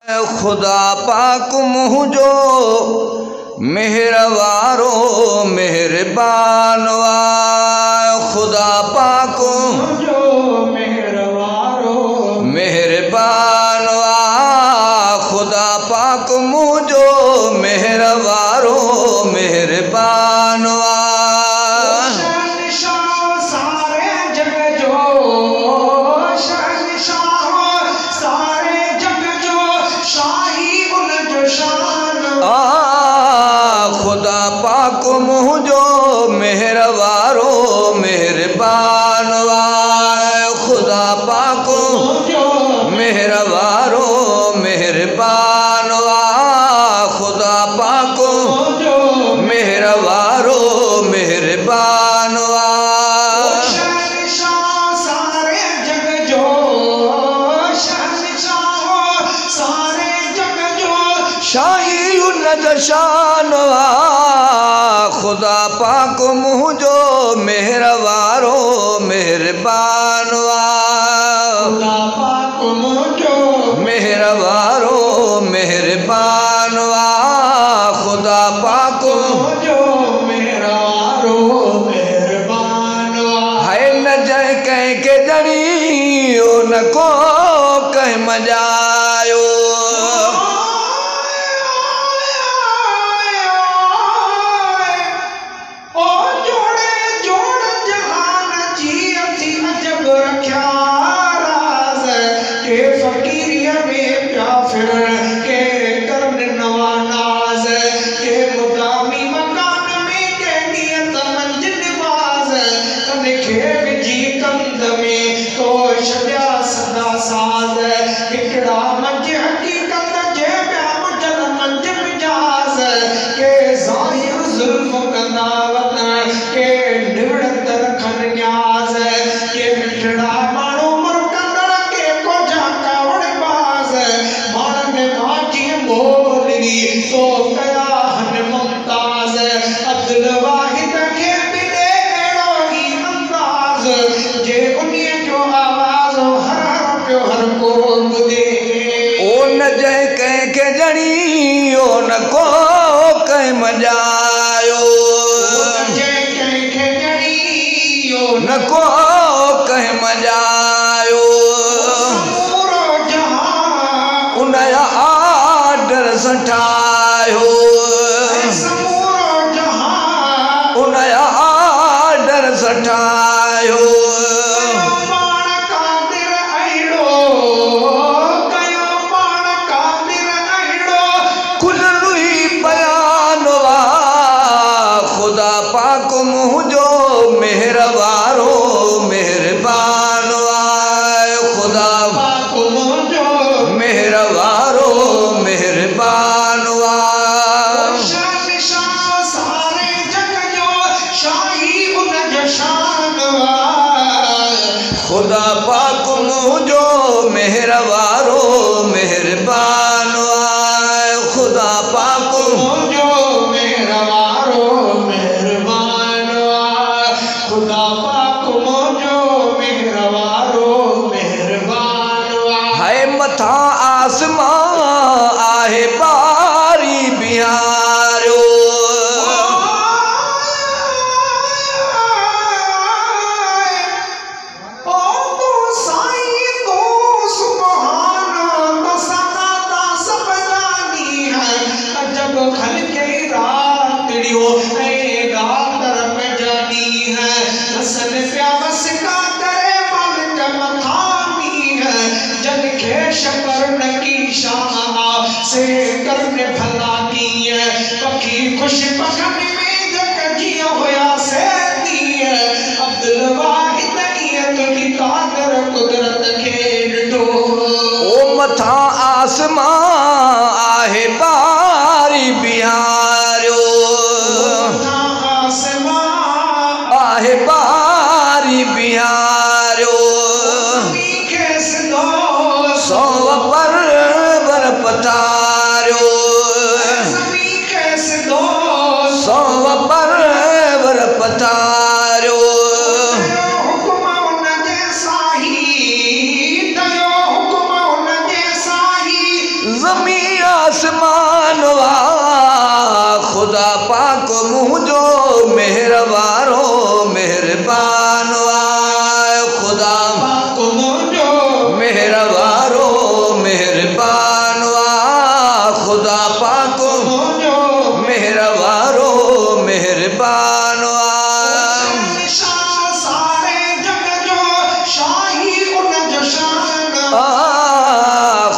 खुदा पाक मुझो मेहरवारो मेहरबान खुदा पाक मुझो मेहरवारो मेहरबान खुदा पाक मुझो मेहरवारो मेहरबान खुदा पाक मुझो मेहरवारो मेहरबान खुदा पाक मेहरवारो मेहरबान खुदा पाक मेहरवारो मेहरबान शाही शान खुदा पाक मुझो मेहरवारो मेहरबान खुदा पाक मुझो मेहरवारो मेहरबान खुदा पाक मुझो मेहरवारो मेहरबान है न जय कह के जड़ी ओ न को कह मजायो न को कह मजायो न को कह मजायो उनया आडर सठायो उनया आडर सठायो पाक मुझो मेहरवारो मेहरबान खुदा पाक मुझो मेहरवारो मेहरबान सारे जग जो शाही उन शान खुदा पाक मुझो मेहरवारो मेहरबान खुदा पाक मुझो मेहरवारो खुदा पाक मुझो मेहरवारो मेहरबान है मथा आसमां आहे बारी बिहारो से करने भला दी है पखी खुश पखन में जग जिया होया से दी है अब्दुल वाहिद नियत की कादर कुदरत के दो ओ मथा आसमां आहे बारी बिहारो मथा आसमां आहे बारी बिहारो सौ पर पतारो सौ पर पतारो जमी आसमान वा खुदा पाक मुझो मेहरबारो मेहरबान वा खुदा पाक मुझो मेहरबारो मेहरबान वा खुदा पाक मुझो मेहरबारो मेहरबान वा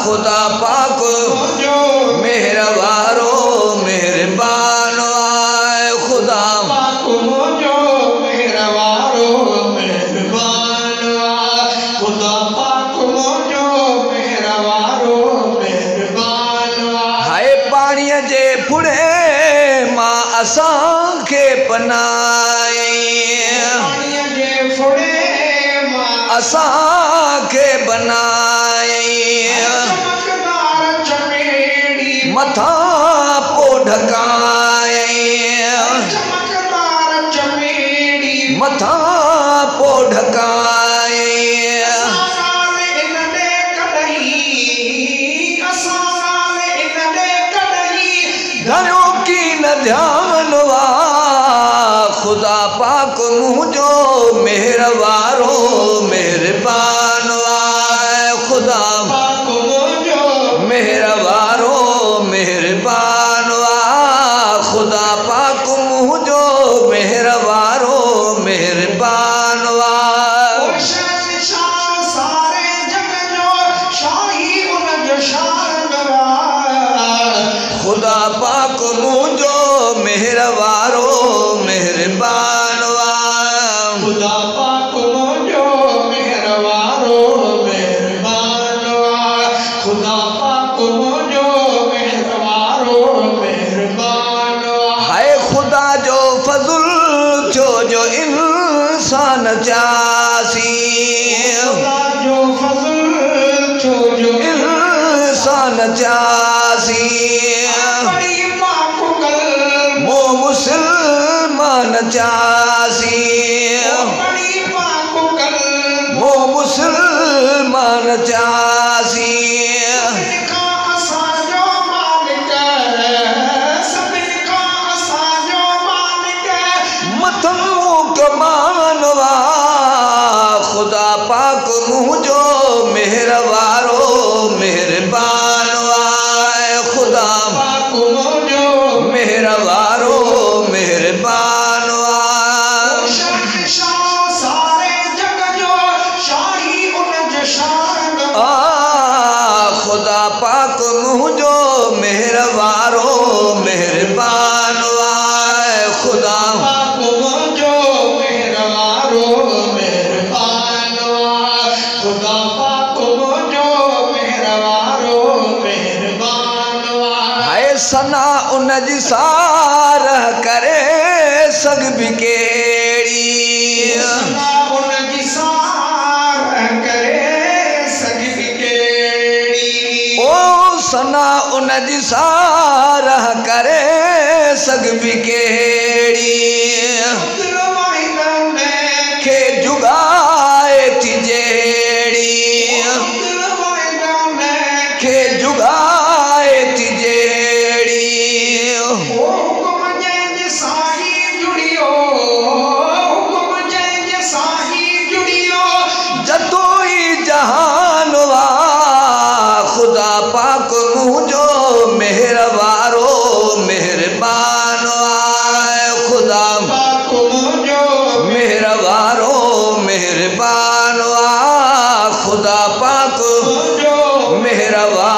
खुदा पाक मेहरबारो मेहरबान आए खुदा पाक मुझो मेहरबारो मेहरबान खुदा पाक मुझो मेहरबारो मेहरबान हाय पानी जे फुड़े मां असां के पनाई पानी जे फुड़े मां असां के बनाई मथा पो ढकाई मथा पो ढकाई धनो की न ध्यान वा खुदा पाक मुझो मेहरबारो मेहरबान वा खुदा पाक मुझो मेहरबारो मेहरबान वा खुदा पाक मुझो मेहरबारो मेहरबान वा सारे जग जो शाही उन जो शान खुदा पाक मुझो मेहरबारो मेहरबान वा खुदा पाक मुझो मेहरबारो मेहरबान वा खुदा पाक मुझो मेहरबारो मेहरबान हाय खुदा जो फज़ुल छो जो इंसान चासी खुदा जो फज़ुल छो जो इंसान चासी मो मुसलमान चासी मो मुसलमान चासी खुदा पाक मुझो मेहरबारो मेहरबान वाए खुदा पाक मुझो मेहरबारो मेहरबान वाए सारे जग जो शाही उन जो शान खुदा पाक मुझो मेहरबारो मेहरबान वाए खुदा पाक मुझो मेहरबारो खुदा पाक मुझो मेहरबारो मेहरबान हाय सना उन जी सारह करे सग भी केड़ी सना उन जी सारह करे सग भी केड़ी ओ सना उन जी सारह करे सग भी केड़ी के जुगाए थी के जुगाए थी जेड़ी हुक्म जंहिंजे साईं जुड़ियो हुक्म जंहिंजे साईं जुड़ियो जतो ई जहान वा खुदा पाक मुझो मेहरबारो मेहरबान वा खुदा पाक मुझो मेहरबारो मेहरबान वा खुदा पाक मुझो मेहरबान